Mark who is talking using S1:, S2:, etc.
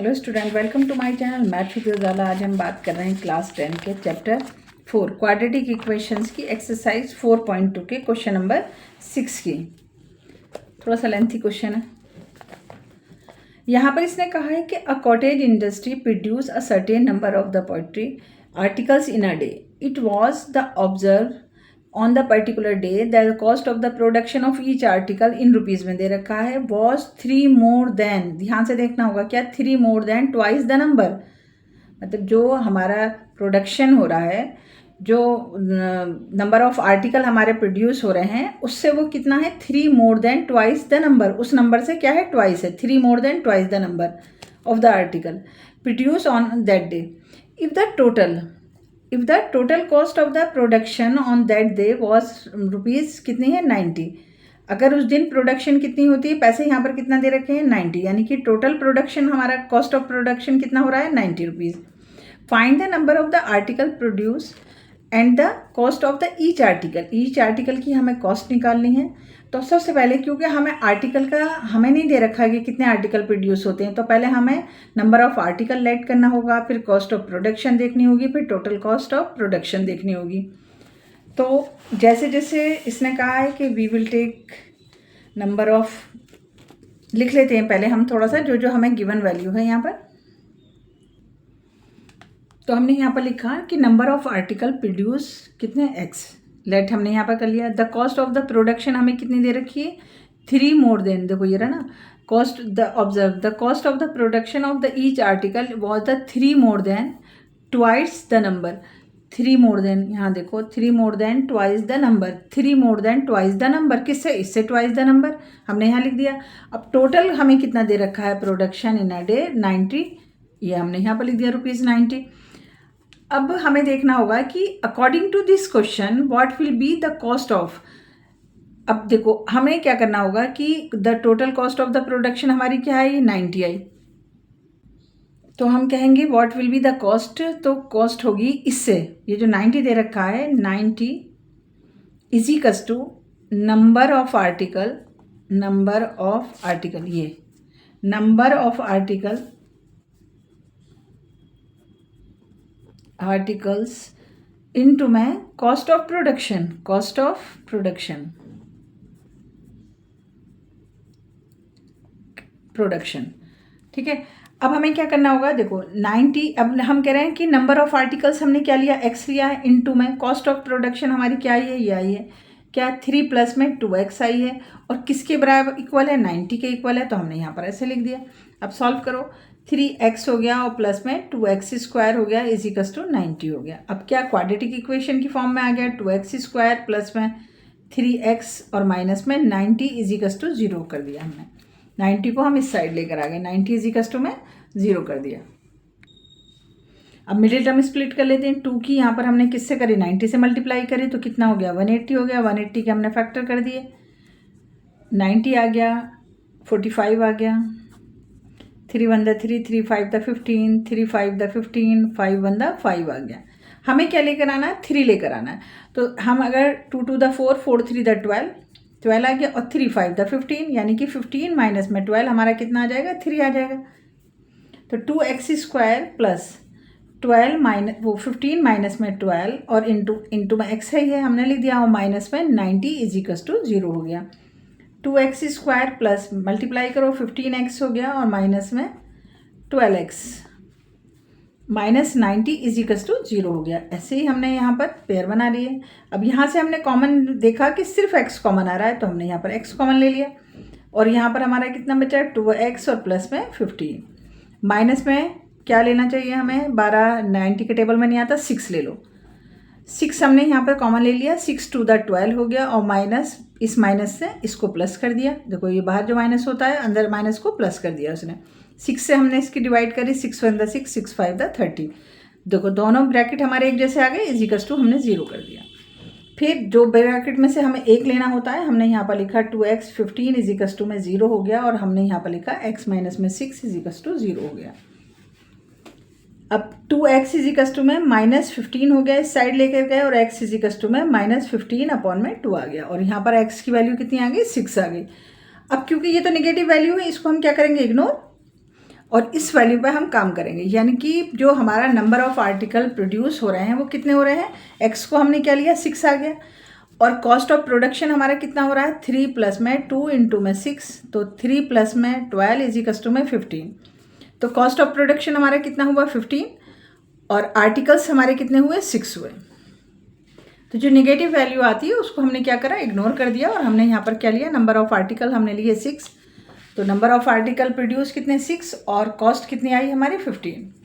S1: Hello student, welcome to my channel math with Ujala. आज हम बात कर रहे हैं क्लास 10 के चैप्टर 4 क्वाड्रेटिक इक्वेशंस की एक्सरसाइज 4.2 के क्वेश्चन नंबर 6 की। थोड़ा सा लेंथी क्वेश्चन है। यहाँ पर इसने कहा है कि a cottage industry produce a certain number of the poetry articles in a day. It was the observe on the particular day the cost of the production of each article in rupees में दे रखा है was 3 more than, ध्यान से देखना होगा क्या, 3 more than twice the number. मतलब जो हमारा प्रोडक्शन हो रहा है, जो नंबर ऑफ आर्टिकल हमारे प्रोड्यूस हो रहे हैं, उससे वो कितना है, 3 more than twice the number. उस नंबर से क्या है, ट्वाइस है, 3 more than twice the number of the article produce on that day. If the total cost of the production on that day was rupees कितनी है, 90। अगर उस दिन प्रोडक्शन कितनी होती है, पैसे यहाँ पर कितना दे रखे हैं, 90, यानी कि टोटल प्रोडक्शन हमारा कॉस्ट ऑफ प्रोडक्शन कितना हो रहा है, 90 rupees. Find the number of the article produce and the cost of the each article की हमें कॉस्ट निकालनी है। तो सबसे पहले, क्योंकि हमें आर्टिकल का हमें नहीं दे रखा है कि कितने आर्टिकल प्रोड्यूस होते हैं, तो पहले हमें नंबर ऑफ आर्टिकल लेट करना होगा, फिर कॉस्ट ऑफ प्रोडक्शन देखनी होगी, फिर टोटल कॉस्ट ऑफ प्रोडक्शन देखनी होगी। तो जैसे जैसे इसने कहा है कि we will take number of, लिख लेते हैं पहले हम थोड़ा सा जो जो हमें गिवन वैल्यू है यहाँ पर। तो हमने यहाँ पर लिखा कि नंबर ऑफ आर्टिकल प्रोड्यूस कितने, एक्स लेट हमने यहाँ पर कर लिया। The cost of the production हमें कितनी दे रखी है, 3 मोर देन, देखो ये रहा ना, cost the observe the cost of the production of the each article was the 3 more than twice the number. 3 more than, यहाँ देखो, 3 more than twice the number, 3 more than twice the number, किससे, इससे twice the number हमने यहाँ लिख दिया। अब total हमें कितना दे रखा है प्रोडक्शन इन अ डे, 90, ये हमने यहाँ पर लिख दिया ₹90। अब हमें देखना होगा कि according to this question what will be the cost of. अब देखो हमें क्या करना होगा कि the total cost of the production हमारी क्या है, 90 आई, तो हम कहेंगे what will be the cost, तो कॉस्ट होगी इससे, ये जो 90 दे रखा है, 90 is equals to number of article, ये नंबर ऑफ आर्टिकल्स इनटू में कॉस्ट ऑफ प्रोडक्शन, ठीक है। अब हमें क्या करना होगा, देखो 90, अब हम कह रहे हैं कि नंबर ऑफ आर्टिकल्स हमने क्या लिया, x लिया है, इनटू में कॉस्ट ऑफ प्रोडक्शन हमारी क्या आई है, ये आई है, क्या 3 प्लस में 2x आई है, और किसके बराबर इक्वल है, 90 के इक्वल है, तो हमने यहाँ पर ऐसे लिख दिया। अब सॉल्व करो, 3x हो गया और प्लस में 2x स्क्वायर हो गया इज इक्वल्स टू 90 हो गया। अब क्या क्वाड्रेटिक इक्वेशन की फॉर्म में आ गया, 2x स्क्वायर प्लस में 3x और माइनस में 90 इज इक्वल्स टू 0 कर दिया हमने। 90 को हम इस साइड लेकर आ गए, 90 इज इक्वल्स टू में 0 कर दिया। अब मिडिल टर्म स्प्लिट कर लेते हैं, 2 की यहाँ पर हमने किससे करी, 90 से मल्टीप्लाई करी, तो कितना हो गया, 180 हो गया, 180 के हमने फैक्टर कर दिए, 90 आ गया, 45 आ गया, 3 1 द 3, 3 5 द 15, 3 5 द 15, 5 1 द 5 आ गया। हमें क्या लेकर आना है, 3 लेकर आना है। तो हम अगर 2 2 द 4, 4 3 द 12 आ गया, और 3 5 द 15, यानी कि 15 माइनस में 12 हमारा कितना आ जाएगा, 3 आ जाएगा। तो 2x स्क्वायर प्लस 12 माइनस वो 15 माइनस में 12 और इंटू में x है, हमने लिख दिया, और माइनस में 90 इज इक्वल्स टू 0 हो गया। 2x स्क्वायर प्लस मल्टीप्लाई करो, 15x हो गया, और माइनस में 12x minus 90 is equals to 0 हो गया। ऐसे ही हमने यहाँ पर पेयर बना लिए। अब यहाँ से हमने कॉमन देखा कि सिर्फ x कॉमन आ रहा है, तो हमने यहाँ पर x कॉमन ले लिया, और यहाँ पर हमारा कितना बचा, 2x और प्लस में 15, माइनस में क्या लेना चाहिए हमें, 12, 90 के टेबल में नहीं आता, 6 ले लो, 6 हमने यहाँ पर कॉमन ले लिया, 6 2 द 12 हो गया, और माइनस, इस माइनस से इसको प्लस कर दिया, देखो ये बाहर जो माइनस होता है, अंदर माइनस को प्लस कर दिया उसने। 6 से हमने इसकी डिवाइड करी, 6 1 द 6, 6 5 द 30, देखो दोनों ब्रैकेट हमारे एक जैसे आ गए, इज इक्वल्स टू हमने 0 कर दिया। फिर जो ब्रैकेट में से हमें एक लेना होता है, हमने यहाँ पर लिखा 2x 15 इज इक्वल्स टू में 0 हो गया, और हमने यहाँ पर लिखा x माइनस में 6 इज इक्वल्स टू 0 हो गया। अब 2x इज इक्वल्स टू में माइनस 15 हो गया, इस साइड लेकर गए, और x इज इक्वल्स टू में माइनस 15 अपॉन में 2 आ गया, और यहाँ पर x की वैल्यू कितनी आ गई, 6 आ गई। अब क्योंकि ये तो नेगेटिव वैल्यू है, इसको हम क्या करेंगे, इग्नोर, और इस वैल्यू पे हम काम करेंगे, यानी कि जो हमारा नंबर ऑफ आर्टिकल प्रोड्यूस हो रहे हैं वो कितने हो रहे हैं, x को हमने क्या लिया 6 आ गया, और कॉस्ट ऑफ प्रोडक्शन हमारा कितना हो रहा है 3 प्लस में 2 इंटू में 6, तो 3 प्लस में 12 इज इक्वल्स टू में 15। तो कॉस्ट ऑफ प्रोडक्शन हमारा कितना हुआ 15 और आर्टिकल्स हमारे कितने हुए 6 हुए। तो जो नेगेटिव वैल्यू आती है उसको हमने क्या करा, इग्नोर कर दिया, और हमने यहाँ पर क्या लिया, नंबर ऑफ आर्टिकल हमने लिए 6। तो नंबर ऑफ आर्टिकल प्रोड्यूस कितने 6 और कॉस्ट कितनी आई हमारी 15।